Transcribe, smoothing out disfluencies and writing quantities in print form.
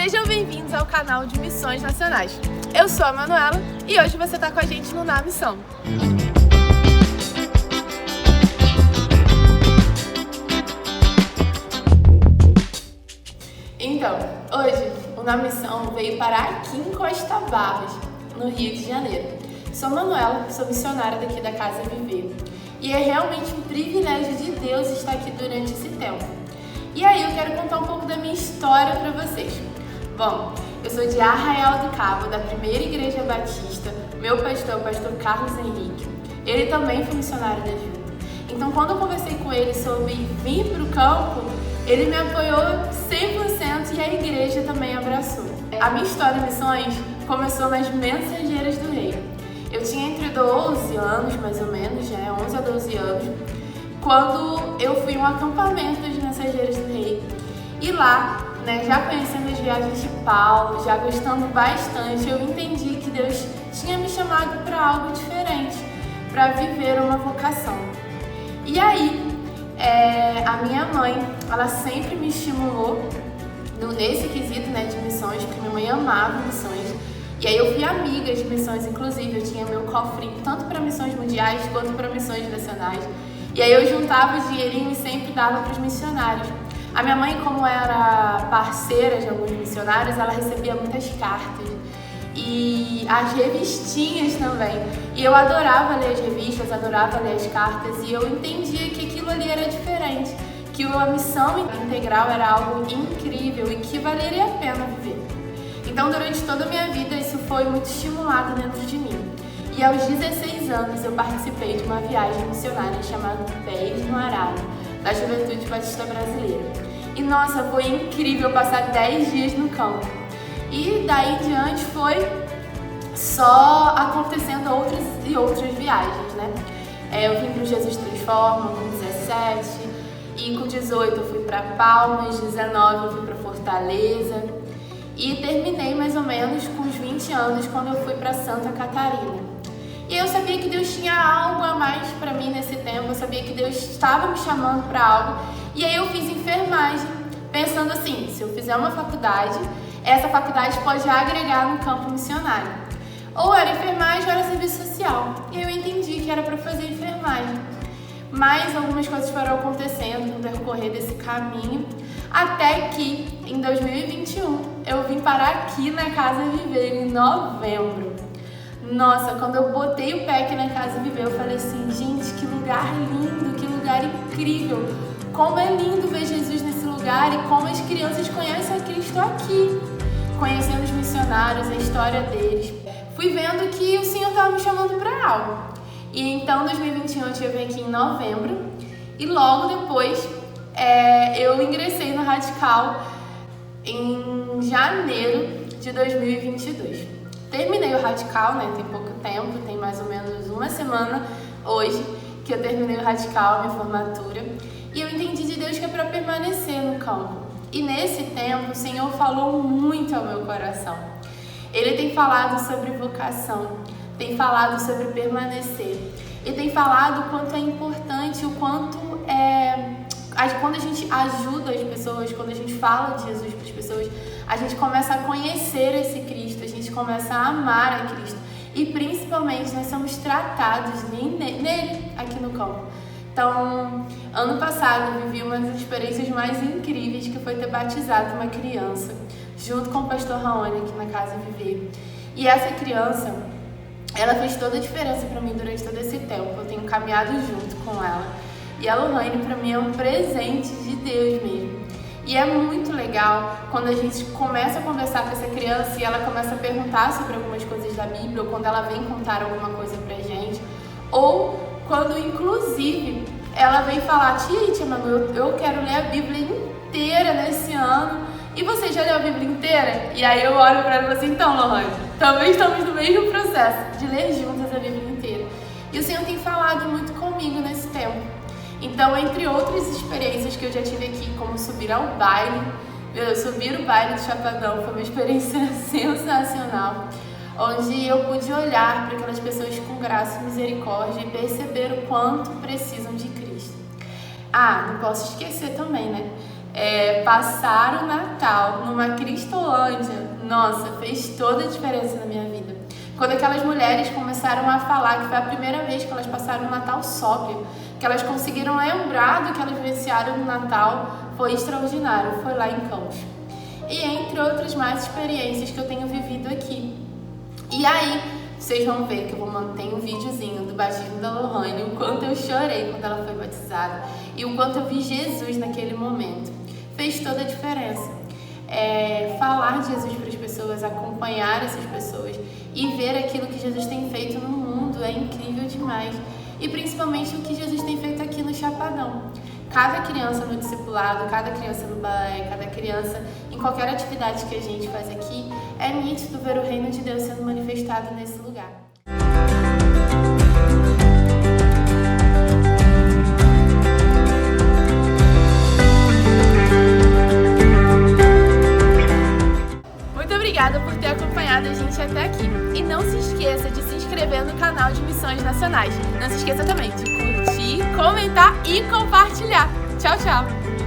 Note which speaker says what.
Speaker 1: Sejam bem-vindos ao canal de Missões Nacionais. Eu sou a Manuela e hoje você está com a gente no Na Missão. Então, hoje o Na Missão veio parar aqui em Costa Barros, no Rio de Janeiro. Sou Manuela, sou missionária daqui da Casa Viver. E é realmente um privilégio de Deus estar aqui durante esse tempo. E aí eu quero contar um pouco da minha história para vocês. Bom, eu sou de Arraial do Cabo, da Primeira Igreja Batista. Meu pastor é o pastor Carlos Henrique. Ele também foi missionário da Junta. Então, quando eu conversei com ele sobre vir para o campo, ele me apoiou 100% e a igreja também abraçou. A minha história em missões começou nas Mensageiras do Rei. Eu tinha entre 12 anos, mais ou menos, 11 a 12 anos, quando eu fui em um acampamento das Mensageiras do Rei. E lá, já conhecendo as viagens de Paulo, já gostando bastante, eu entendi que Deus tinha me chamado para algo diferente, para viver uma vocação. E aí, a minha mãe, ela sempre me estimulou nesse quesito de missões, porque minha mãe amava missões. E aí eu fui amiga de missões, inclusive eu tinha meu cofrinho tanto para missões mundiais quanto para missões nacionais. E aí eu juntava o dinheirinho e sempre dava para os missionários. A minha mãe, como era parceira de alguns missionários, ela recebia muitas cartas e as revistinhas também. E eu adorava ler as revistas, adorava ler as cartas e eu entendia que aquilo ali era diferente, que a missão integral era algo incrível e que valeria a pena viver. Então, durante toda a minha vida, isso foi muito estimulado dentro de mim. E aos 16 anos, eu participei de uma viagem missionária chamada Pés no Arado, da Juventude Batista Brasileira. E nossa, foi incrível passar 10 dias no campo. E daí em diante foi só acontecendo outras viagens, Eu vim para o Jesus Transforma com 17, e com 18 eu fui para Palmas, 19 eu fui para Fortaleza, e terminei mais ou menos com os 20 anos quando eu fui para Santa Catarina. E eu sabia que Deus tinha algo a mais para mim nesse tempo, eu sabia que Deus estava me chamando para algo. E aí eu fiz enfermagem, pensando assim, se eu fizer uma faculdade, essa faculdade pode agregar no campo missionário. Ou era enfermagem ou era serviço social. E eu entendi que era para fazer enfermagem. Mas algumas coisas foram acontecendo no decorrer desse caminho, até que em 2021 eu vim parar aqui na Casa Viver em novembro. Nossa, quando eu botei o pé aqui na Casa Viver, eu falei assim, gente, que lugar lindo, que lugar incrível. Como é lindo ver Jesus nesse lugar e como as crianças conhecem a Cristo aqui. Conhecendo os missionários, a história deles. Fui vendo que o Senhor estava me chamando para algo. E então, em 2021, eu estive aqui em novembro e logo depois eu ingressei no Radical em janeiro de 2022. Terminei o Radical, tem pouco tempo, tem mais ou menos uma semana hoje que eu terminei o Radical, minha formatura, e eu entendi de Deus que é para permanecer no campo. E nesse tempo o Senhor falou muito ao meu coração. Ele tem falado sobre vocação, tem falado sobre permanecer, e tem falado o quanto é importante, o quanto quando a gente ajuda as pessoas, quando a gente fala de Jesus para as pessoas, a gente começa a conhecer esse Cristo, a gente começa a amar a Cristo. E principalmente nós somos tratados nele aqui no campo. Então, ano passado eu vivi uma das experiências mais incríveis, que foi ter batizado uma criança, junto com o pastor Raoni aqui na Casa Viver. E essa criança, ela fez toda a diferença para mim durante todo esse tempo. Eu tenho caminhado junto com ela. E a Lohane, para mim, é um presente de Deus mesmo. E é muito legal quando a gente começa a conversar com essa criança e ela começa a perguntar sobre algumas coisas da Bíblia, ou quando ela vem contar alguma coisa pra gente, ou quando, inclusive, ela vem falar, tia Manu, eu quero ler a Bíblia inteira nesse ano. E você já leu a Bíblia inteira? E aí eu olho pra ela e falo assim, então, Lohane, também estamos no mesmo processo de ler juntas a Bíblia inteira. E o Senhor tem falado muito comigo nesse tempo. Então, entre outras experiências que eu já tive aqui, como subir ao baile, subir o baile do Chapadão, foi uma experiência sensacional, onde eu pude olhar para aquelas pessoas com graça e misericórdia e perceber o quanto precisam de Cristo. Não posso esquecer também, passar o Natal numa Cristolândia, nossa, fez toda a diferença na minha vida. Quando aquelas mulheres começaram a falar que foi a primeira vez que elas passaram um Natal sóbrio, que elas conseguiram lembrar do que elas vivenciaram no Natal, foi extraordinário, foi lá em Campos. E entre outras mais experiências que eu tenho vivido aqui. E aí, vocês vão ver que eu vou manter um videozinho do batismo da Lohane, o quanto eu chorei quando ela foi batizada e o quanto eu vi Jesus naquele momento. Fez toda a diferença. Falar de Jesus para as pessoas, acompanhar essas pessoas e ver aquilo que Jesus tem feito no mundo é incrível demais. E principalmente o que Jesus tem feito aqui no Chapadão. Cada criança no discipulado, cada criança no balé, cada criança em qualquer atividade que a gente faz aqui, é nítido ver o reino de Deus sendo manifestado nesse lugar. Muito obrigada por ter acompanhado a gente até aqui. E não se esqueça de se inscrever no canal de Missões Nacionais. Não se esqueça também de curtir, comentar e compartilhar. Tchau, tchau!